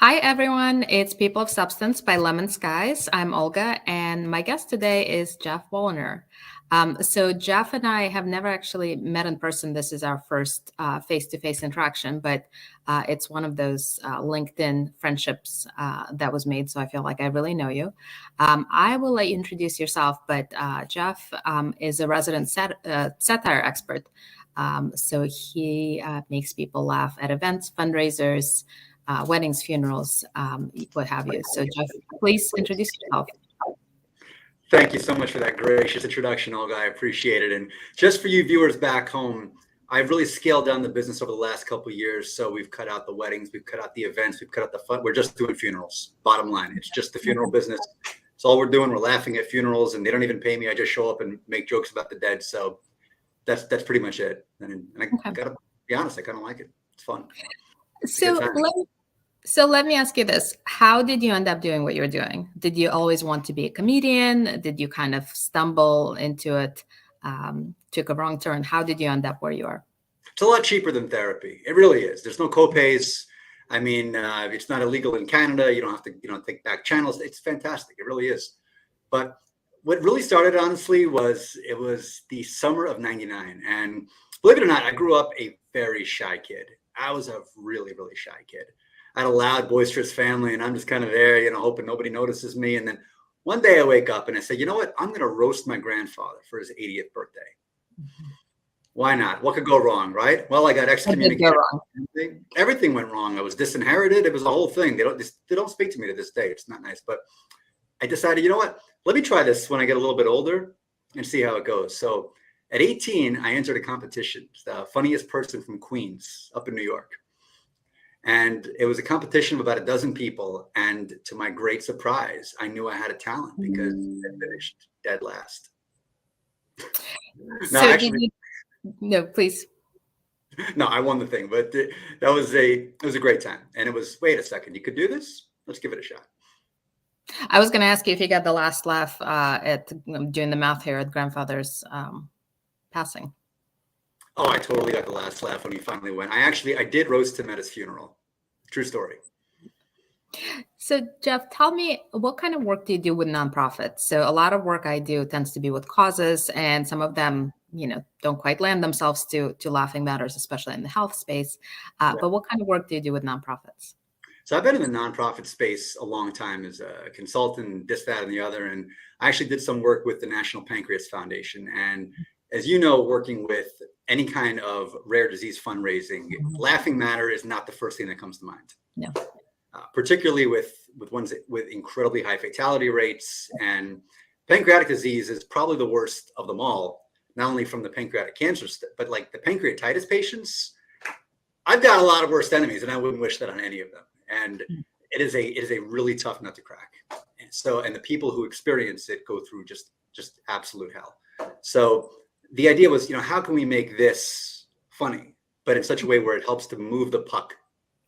Hi, everyone. It's People of Substance by Lemon Skies. I'm Olga, and my guest today is Geoff Woliner. So Geoff and I have never actually met in person. This is our first face-to-face interaction, but it's one of those LinkedIn friendships that was made, so I feel like I really know you. I will let you introduce yourself, but Geoff is a resident satire expert. So he makes people laugh at events, fundraisers, weddings, funerals, what have you. So Geoff, please introduce yourself. Thank you so much for that gracious introduction, Olga. I appreciate it. And just for you viewers back home, I've really scaled down the business over the last couple of years. So we've cut out the weddings, we've cut out the events, we've cut out the fun. We're just doing funerals. Bottom line, it's just the funeral business. It's all we're doing. We're laughing at funerals, and they don't even pay me. I just show up and make jokes about the dead. So that's pretty much it. And I gotta be honest, I kind of like it. It's fun. So let me ask you this. How did you end up doing what you're doing? Did you always want to be a comedian? Did you kind of stumble into it, took a wrong turn? How did you end up where you are? It's a lot cheaper than therapy. It really is. There's no copays. I mean, it's not illegal in Canada. You don't have to, take back channels. It's fantastic. It really is. But what really started, honestly, was the summer of '99. And believe it or not, I grew up a very shy kid. I was a really, really shy kid. I had a loud, boisterous family, and I'm just kind of there, hoping nobody notices me. And then one day I wake up and I say, you know what? I'm going to roast my grandfather for his 80th birthday. Mm-hmm. Why not? What could go wrong, right? Well, I got excommunicated. Everything went wrong. I was disinherited. It was the whole thing. They don't speak to me to this day. It's not nice. But I decided, you know what? Let me try this when I get a little bit older and see how it goes. So at 18, I entered a competition. It's the funniest person from Queens up in New York. And it was a competition of about a dozen people. And to my great surprise, I knew I had a talent because I finished dead last. No, please. No, I won the thing, but it was a great time. And it was, wait a second, you could do this? Let's give it a shot. I was going to ask you if you got the last laugh at doing the math here at grandfather's passing. Oh, I totally got the last laugh when he finally went. I did roast him at his funeral. True story. So, Geoff, tell me, what kind of work do you do with nonprofits? So a lot of work I do tends to be with causes, and some of them, don't quite lend themselves to laughing matters, especially in the health space. But what kind of work do you do with nonprofits? So I've been in the nonprofit space a long time as a consultant, this, that, and the other. And I actually did some work with the National Pancreas Foundation. And as you know, working with any kind of rare disease fundraising, laughing matter is not the first thing that comes to mind. No. Particularly with ones with incredibly high fatality rates. And pancreatic disease is probably the worst of them all, not only from the pancreatic cancer, but like the pancreatitis patients. I've got a lot of worst enemies, and I wouldn't wish that on any of them. And it is a really tough nut to crack. And the people who experience it go through just absolute hell. So the idea was, how can we make this funny, but in such a way where it helps to move the puck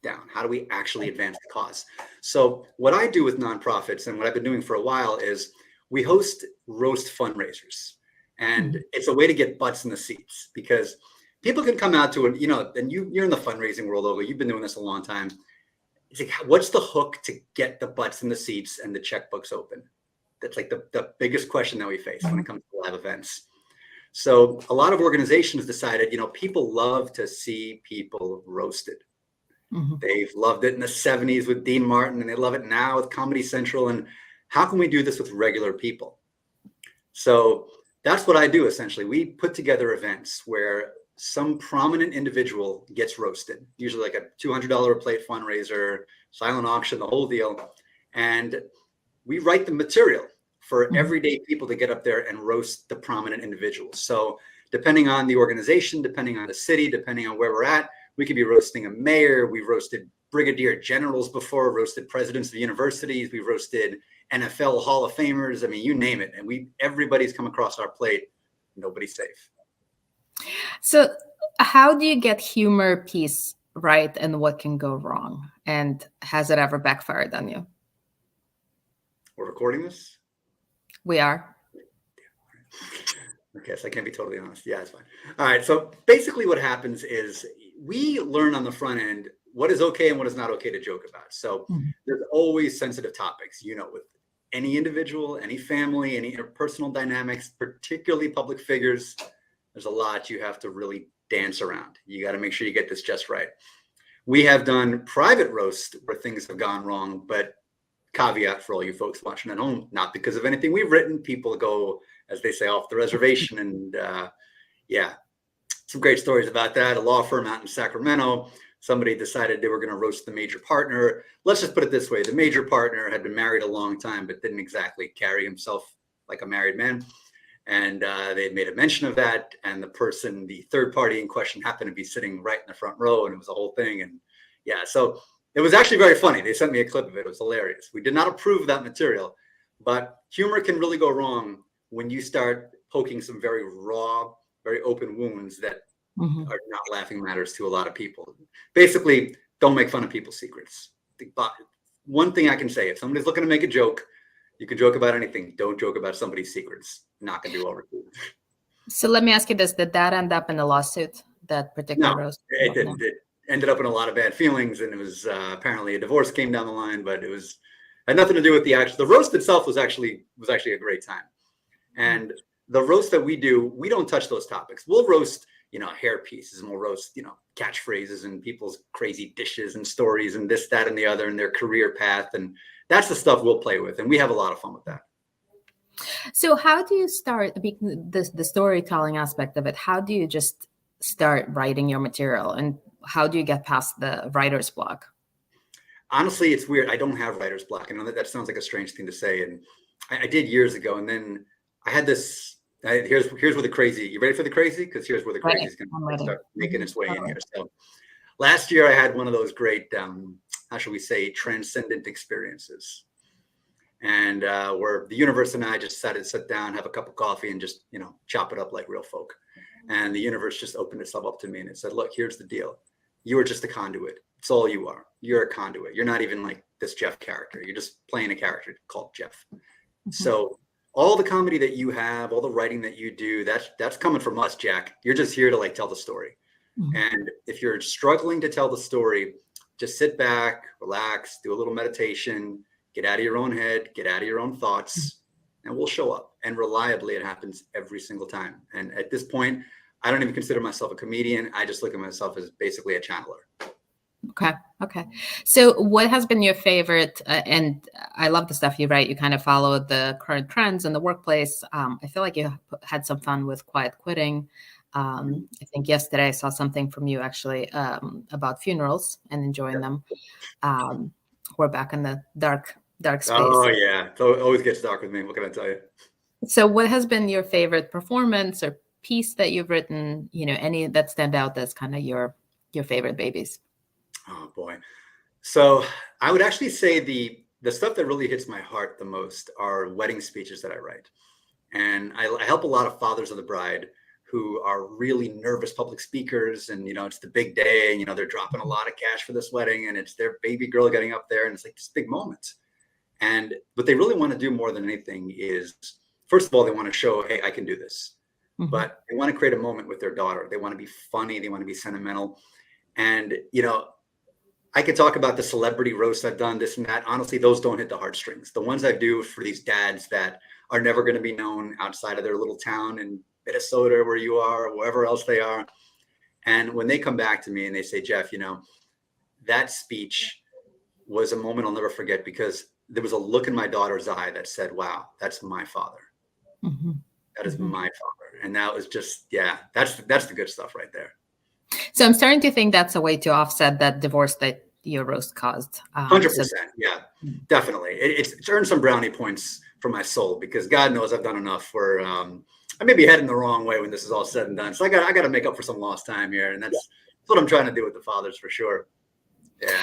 down? How do we actually advance the cause? So what I do with nonprofits, and what I've been doing for a while, is we host roast fundraisers. And it's a way to get butts in the seats, because people can come out to it, and you're in the fundraising world, Olga. You've been doing this a long time. It's like, what's the hook to get the butts in the seats and the checkbooks open? That's like the biggest question that we face when it comes to live events. So a lot of organizations decided, people love to see people roasted. Mm-hmm. They've loved it in the 70s with Dean Martin, and they love it now with Comedy Central. And how can we do this with regular people? So that's what I do, essentially. We put together events where some prominent individual gets roasted, usually like a $200 a plate fundraiser, silent auction, the whole deal. And we write the material for everyday people to get up there and roast the prominent individuals. So depending on the organization, depending on the city, depending on where we're at, we could be roasting a mayor. We've roasted brigadier generals before, roasted presidents of universities. We've roasted NFL Hall of Famers. I mean, you name it. And everybody's come across our plate. Nobody's safe. So how do you get humor piece right, and what can go wrong? And has it ever backfired on you? We're recording this? We are. Okay, so I can't be totally honest. Yeah, it's fine. All right, so basically what happens is we learn on the front end what is okay and what is not okay to joke about. So there's always sensitive topics, with any individual, any family, any interpersonal dynamics, particularly public figures. There's a lot you have to really dance around. You got to make sure you get this just right. We have done private roast where things have gone wrong, but caveat for all you folks watching at home, not because of anything we've written. People go, as they say, off the reservation. And some great stories about that. A law firm out in Sacramento, somebody decided they were going to roast the major partner. Let's just put it this way. The major partner had been married a long time, but didn't exactly carry himself like a married man. And they had made a mention of that. And the third party in question happened to be sitting right in the front row. And it was a whole thing. And so it was actually very funny. They sent me a clip of it. It was hilarious. We did not approve that material, but humor can really go wrong when you start poking some very raw, very open wounds that are not laughing matters to a lot of people. Basically, don't make fun of people's secrets. One thing I can say, if somebody's looking to make a joke, you can joke about anything. Don't joke about somebody's secrets. Not going to do well received. So let me ask you this. Did that end up in a lawsuit, that particular roast? It didn't. It ended up in a lot of bad feelings, and it was apparently a divorce came down the line, but had nothing to do with the action. The roast itself was actually a great time. And the roast that we do, we don't touch those topics. We'll roast, hair pieces, and we'll roast, catchphrases and people's crazy dishes and stories and this, that, and the other, and their career path. And that's the stuff we'll play with. And we have a lot of fun with that. So how do you start the storytelling aspect of it? How do you just start writing your material, and how do you get past the writer's block? Honestly, it's weird. I don't have writer's block. I know that sounds like a strange thing to say. And I did years ago. And then I had this, here's where the crazy, you ready for the crazy? Because here's where the crazy is going to start making its way in here. So last year I had one of those great, how shall we say, transcendent experiences. And where the universe and I just decided to sit down, have a cup of coffee, and just, chop it up like real folk. And the universe just opened itself up to me and it said, look, here's the deal. You are just a conduit. It's all you are. You're a conduit. You're not even like this Geoff character. You're just playing a character called Geoff. So all the comedy that you have, all the writing that you do, that's coming from us, Jack. You're just here to tell the story. And if you're struggling to tell the story, just sit back, relax, do a little meditation, get out of your own head, get out of your own thoughts, and we'll show up. And reliably, it happens every single time. And at this point, I don't even consider myself a comedian. I just look at myself as basically a channeler. Okay. So what has been your favorite, and I love the stuff you write, you kind of follow the current trends in the workplace. I feel like you had some fun with quiet quitting. I think yesterday I saw something from you actually about funerals and enjoying them. We're back in the dark space. Oh yeah, it always gets dark with me. What can I tell you? So what has been your favorite performance or piece that you've written, any that stand out as kind of your favorite babies? Oh boy. So I would actually say the stuff that really hits my heart the most are wedding speeches that I write. And I help a lot of fathers of the bride who are really nervous public speakers, and it's the big day, and they're dropping a lot of cash for this wedding, and it's their baby girl getting up there, and it's like this big moment. And what they really want to do more than anything is, first of all, they want to show, hey, I can do this. But they want to create a moment with their daughter. They want to be funny. They want to be sentimental. And, I could talk about the celebrity roasts I've done, this and that. Honestly, those don't hit the heartstrings. The ones I do for these dads that are never going to be known outside of their little town in Minnesota, where you are, or wherever else they are. And when they come back to me and they say, Geoff, that speech was a moment I'll never forget, because there was a look in my daughter's eye that said, wow, that's my father. That is my father. And that was just, that's the good stuff right there. So I'm starting to think that's a way to offset that divorce that your roast caused. 100%. Yeah, definitely. It's earned some brownie points for my soul, because God knows I've done enough where I may be heading the wrong way when this is all said and done. So I got to make up for some lost time here. And that's what I'm trying to do with the fathers for sure. Yeah.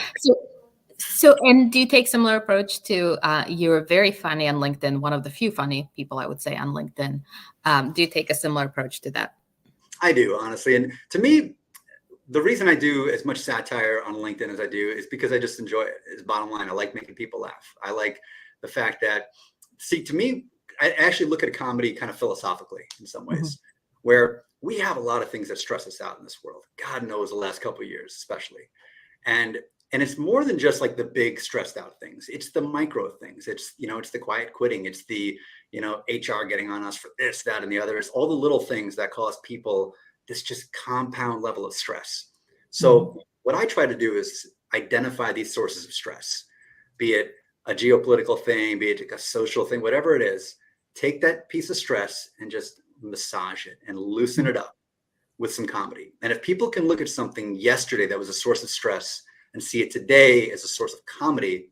So, and do you take similar approach to, you're very funny on LinkedIn, one of the few funny people I would say on LinkedIn. Do you take a similar approach to that? I do, honestly. And to me, the reason I do as much satire on LinkedIn as I do is because I just enjoy it. Is bottom line. I like making people laugh. I like the fact that, to me, I actually look at a comedy kind of philosophically in some ways, where we have a lot of things that stress us out in this world. God knows the last couple of years, especially. And it's more than just like the big stressed out things. It's the micro things. It's, it's the quiet quitting. It's the, HR getting on us for this, that, and the other. It's all the little things that cause people this just compound level of stress. So what I try to do is identify these sources of stress, be it a geopolitical thing, be it a social thing, whatever it is. Take that piece of stress and just massage it and loosen it up with some comedy. And if people can look at something yesterday that was a source of stress and see it today as a source of comedy,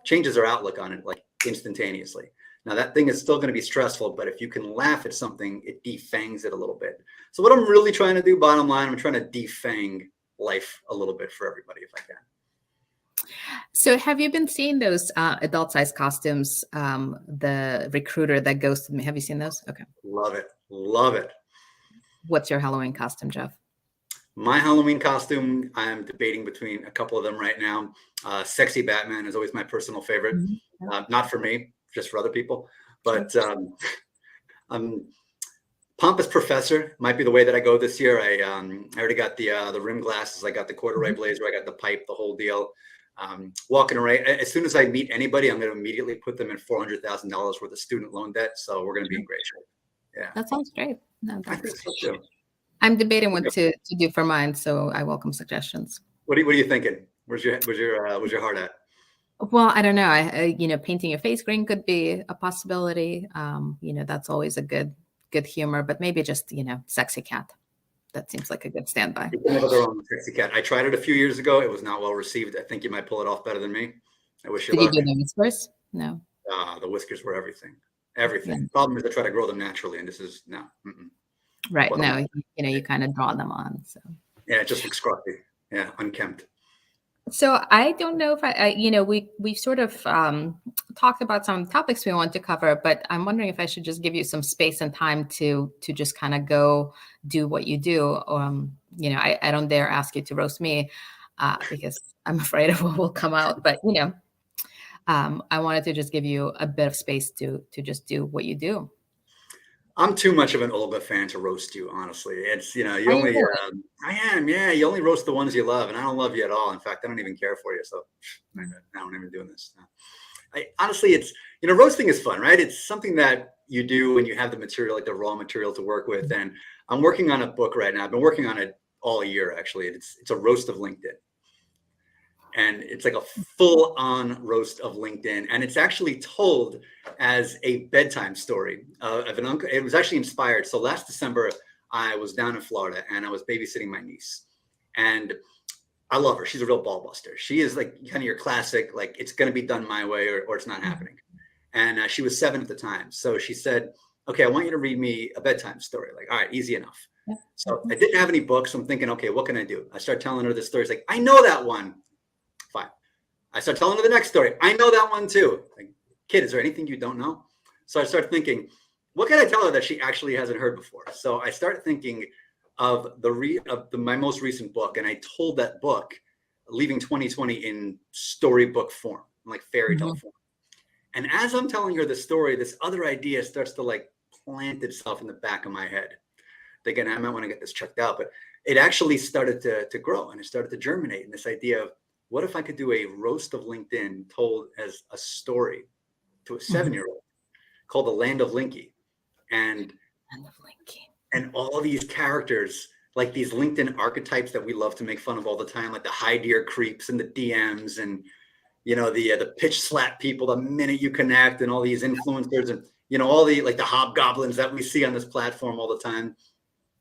changes their outlook on it like instantaneously. Now that thing is still going to be stressful, but if you can laugh at something, it defangs it a little bit. So what I'm really trying to do, bottom line, I'm trying to defang life a little bit for everybody if I can. So have you been seeing those adult size costumes, the recruiter that goes to me? Have you seen those? Okay. Love it. Love it. What's your Halloween costume, Geoff? My Halloween costume, I'm debating between a couple of them right now. Sexy Batman is always my personal favorite. Not for me, just for other people. But Pompous Professor might be the way that I go this year. I already got the rim glasses. I got the corduroy blazer. I got the pipe, the whole deal. Walking around. As soon as I meet anybody, I'm going to immediately put them in $400,000 worth of student loan debt. So we're going to be in great shape. Yeah, that sounds great. No, I think so too. I'm debating what to do for mine, so I welcome suggestions. What are you thinking? Where's your heart at? Well, I don't know. I painting your face green could be a possibility. That's always a good humor, but maybe just sexy cat. That seems like a good standby. Sexy cat. I tried it a few years ago. It was not well received. I think you might pull it off better than me. I wish you luck. Did you do the whiskers? No. The whiskers were everything. Everything. Yeah. Problem is I try to grow them naturally, and this is no. Right. Well, no, you kind of draw them on. So. Yeah, it just looks scruffy. Yeah, unkempt. So I don't know if we sort of talked about some topics we want to cover, but I'm wondering if I should just give you some space and time to just kind of go do what you do. I don't dare ask you to roast me because I'm afraid of what will come out. But I wanted to just give you a bit of space to just do what you do. I'm too much of an Olga fan to roast you, honestly. It's, you only, I am, yeah. You only roast the ones you love, and I don't love you at all. In fact, I don't even care for you. So I don't even doing this. Honestly, it's, roasting is fun, right? It's something that you do when you have the material, like the raw material to work with. And I'm working on a book right now. I've been working on it all year, actually. It's a roast of LinkedIn. And it's like a full-on roast of LinkedIn. And it's actually told as a bedtime story of an uncle. It was actually inspired. So last December, I was down in Florida and I was babysitting my niece. And I love her. She's a real ball buster. She is like kind of your classic, like it's going to be done my way or it's not happening. And she was 7 at the time. So she said, okay, I want you to read me a bedtime story. Like, all right, easy enough. Yeah. So I didn't have any books. So I'm thinking, okay, what can I do? I start telling her this story. It's like, I know that one. Fine. I start telling her the next story. I know that one too. Like, kid, is there anything you don't know? So I start thinking, what can I tell her that she actually hasn't heard before? So I start thinking of my most recent book, and I told that book, leaving 2020 in storybook form, like fairy tale form. And as I'm telling her the story, this other idea starts to like plant itself in the back of my head. Thinking I might want to get this checked out, but it actually started to grow and it started to germinate in this idea of, what if I could do a roast of LinkedIn told as a story to a 7-year-old called The Land of Linky? And all these characters, like these LinkedIn archetypes that we love to make fun of all the time, like the high deer creeps and the DMs and, the pitch slap people the minute you connect, and all these influencers and, all the, like the hobgoblins that we see on this platform all the time.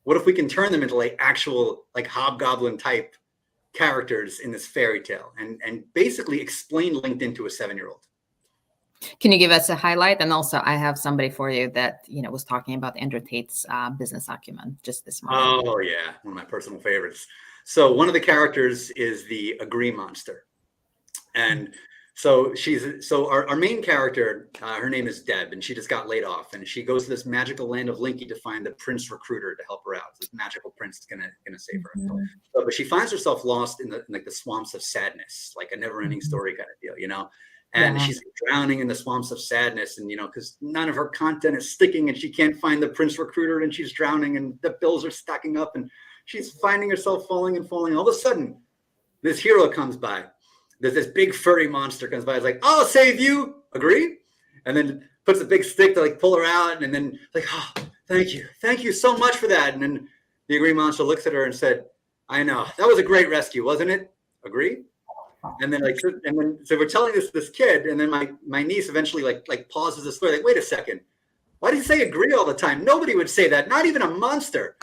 What if we can turn them into like actual, like hobgoblin type characters in this fairy tale and basically explain LinkedIn to a 7-year-old? Can you give us a highlight? And also I have somebody for you that, was talking about Andrew Tate's business acumen just this morning. Oh yeah. One of my personal favorites. So one of the characters is the Agree Monster. And so our main character, her name is Deb, and she just got laid off, and she goes to this magical land of Linky to find the prince recruiter to help her out. This magical prince is gonna save her. But she finds herself lost in the swamps of sadness, like a never-ending story kind of deal, And she's drowning in the swamps of sadness, and because none of her content is sticking, and she can't find the prince recruiter, and she's drowning, and the bills are stacking up, and she's finding herself falling and falling. All of a sudden, This hero comes by. There's this big furry monster comes by. It's like, I'll save you. Agree? And then puts a big stick to like pull her out. And then like, oh, thank you. Thank you so much for that. And then the Agree monster looks at her and said, I know. That was a great rescue, wasn't it? Agree? And then so we're telling this kid, and then my niece eventually like pauses the story, like, wait a second. Why do you say agree all the time? Nobody would say that, not even a monster.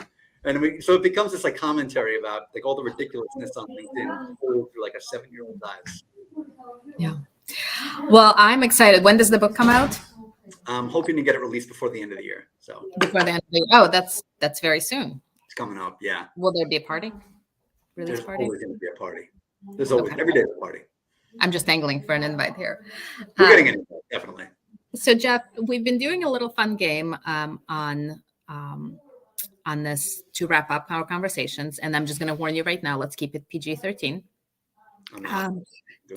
And so it becomes this like commentary about like all the ridiculousness on LinkedIn through like a 7-year-old's eyes. Yeah. Well, I'm excited. When does the book come out? I'm hoping to get it released before the end of the year. So before the end of the year. Oh, that's very soon. It's coming up. Yeah. Will there be a party? Release There's party? always going to be a party. There's always every day a party. I'm just angling for an invite here. You're getting an invite, definitely. So Geoff, we've been doing a little fun game on this to wrap up our conversations, and I'm just going to warn you right now. Let's keep it PG-13.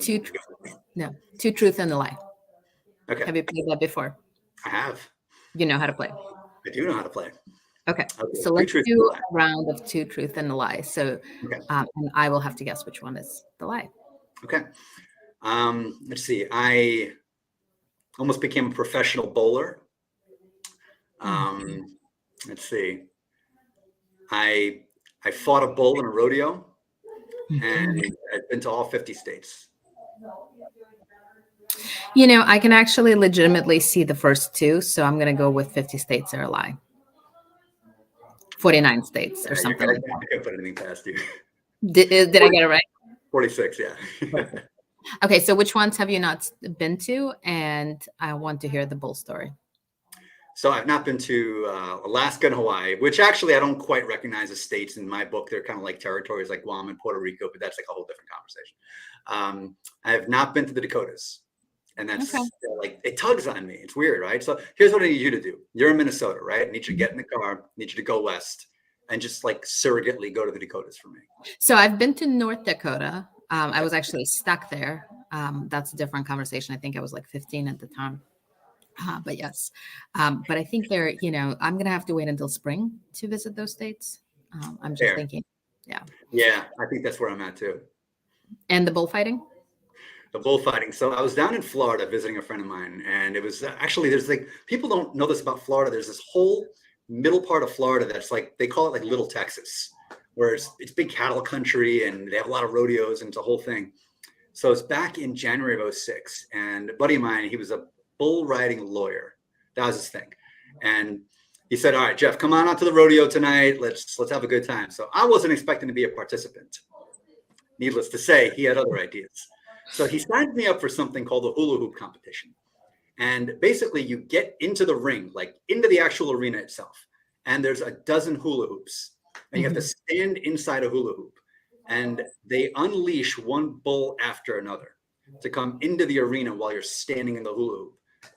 Two truth and a lie. Okay. Have you played that before? I have. You know how to play. I do know how to play. Okay. So let's do a round of two truth and a lie. So, and I will have to guess which one is the lie. Okay. Let's see. I almost became a professional bowler. Let's see. I fought a bull in a rodeo, and I've been to all 50 states. You know, I can actually legitimately see the first two, so I'm going to go with 50 states are a lie. 49 states or something like that. I can't put anything past you. Did I get it right? 46, yeah. Okay, so which ones have you not been to? And I want to hear the bull story. So I've not been to Alaska and Hawaii, which actually I don't quite recognize as states in my book. They're kind of like territories like Guam and Puerto Rico, but that's like a whole different conversation. I have not been to the Dakotas. And that's like, it tugs on me. It's weird, right? So here's what I need you to do. You're in Minnesota, right? I need you to get in the car, I need you to go west and just like surrogately go to the Dakotas for me. So I've been to North Dakota. I was actually stuck there. That's a different conversation. I think I was like 15 at the time. But yes. But I think they're, you know, I'm going to have to wait until spring to visit those states. I'm just thinking. Yeah. Yeah. I think that's where I'm at too. And the bullfighting? The bullfighting. So I was down in Florida visiting a friend of mine, and it was actually, there's like, people don't know this about Florida. There's this whole middle part of Florida that's like, they call it like Little Texas, where it's big cattle country and they have a lot of rodeos and it's a whole thing. So it's back in January of 2006, and a buddy of mine, he was a bull riding lawyer. That was his thing. And he said, all right, Geoff, come on out to the rodeo tonight. Let's have a good time. So I wasn't expecting to be a participant. Needless to say, he had other ideas. So he signed me up for something called the hula hoop competition. And basically you get into the ring, like into the actual arena itself. And there's a dozen hula hoops. And you have to stand inside a hula hoop. And they unleash one bull after another to come into the arena while you're standing in the hula hoop.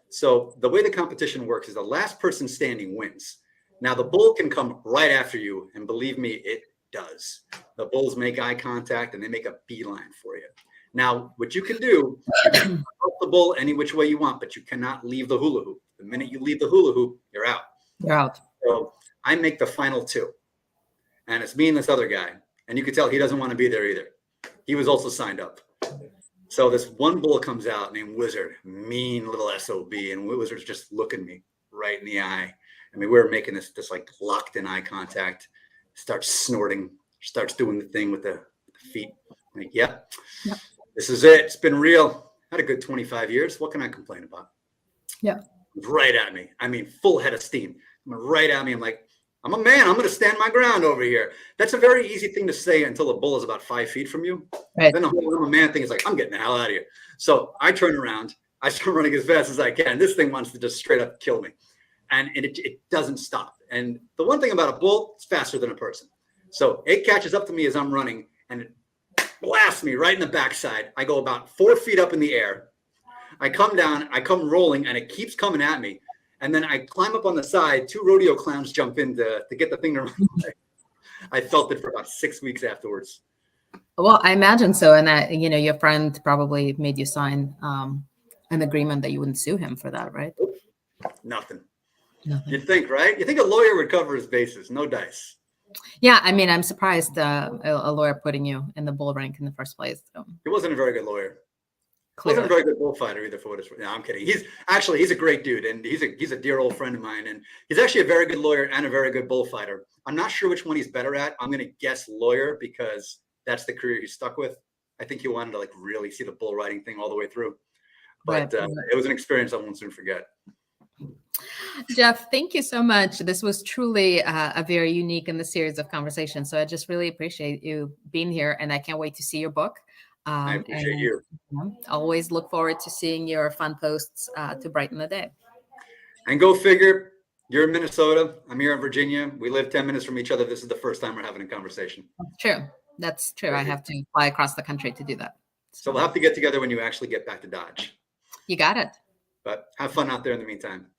So the way the competition works is the last person standing wins. Now the bull can come right after you. And believe me, it does. The bulls make eye contact and they make a beeline for you. Now, what you can do, you can help the bull any which way you want, but you cannot leave the hula hoop. The minute you leave the hula hoop, you're out. You're out. So I make the final two. And it's me and this other guy. And you could tell he doesn't want to be there either. He was also signed up. So this one bull comes out named Wizard, mean little SOB. And Wizard's just looking me right in the eye. I mean, we're making this like locked in eye contact, starts snorting, starts doing the thing with the feet. Like, yep. This is it. It's been real. Had a good 25 years. What can I complain about? Yeah. Right at me. I mean, full head of steam. Right at me. I'm like, I'm a man. I'm going to stand my ground over here. That's a very easy thing to say until the bull is about 5 feet from you. Right. Then the whole I'm a man thing is like, I'm getting the hell out of here. So I turn around. I start running as fast as I can. This thing wants to just straight up kill me. And it doesn't stop. And the one thing about a bull, it's faster than a person. So it catches up to me as I'm running and it blasts me right in the backside. I go about 4 feet up in the air. I come down, I come rolling, and it keeps coming at me. And then I climb up on the side. 2 rodeo clowns jump in to get the thing to run away. I felt it for about 6 weeks afterwards. Well, I imagine so. And that, you know, your friend probably made you sign an agreement that you wouldn't sue him for that, right? Nothing. You'd think, right? You think a lawyer would cover his bases. No dice. Yeah, I mean, I'm surprised a lawyer putting you in the bull rank in the first place. So He wasn't a very good lawyer. Wasn't a clearly, very good bullfighter either, for what it's worth. No, I'm kidding. He's a great dude, and he's a dear old friend of mine, and he's actually a very good lawyer and a very good bullfighter. I'm not sure which one he's better at. I'm going to guess lawyer because that's the career he's stuck with. I think he wanted to like really see the bull riding thing all the way through, but right. it was an experience I won't soon forget. Geoff, thank you so much. This was truly a very unique in the series of conversations. So I just really appreciate you being here, and I can't wait to see your book. I And appreciate you. always look forward to seeing your fun posts to brighten the day. And go figure, you're in Minnesota. I'm here in Virginia. We live 10 minutes from each other. This is the first time we're having a conversation. True. That's true. I have to fly across the country to do that. So we'll have to get together when you actually get back to Dodge. You got it. But have fun out there in the meantime.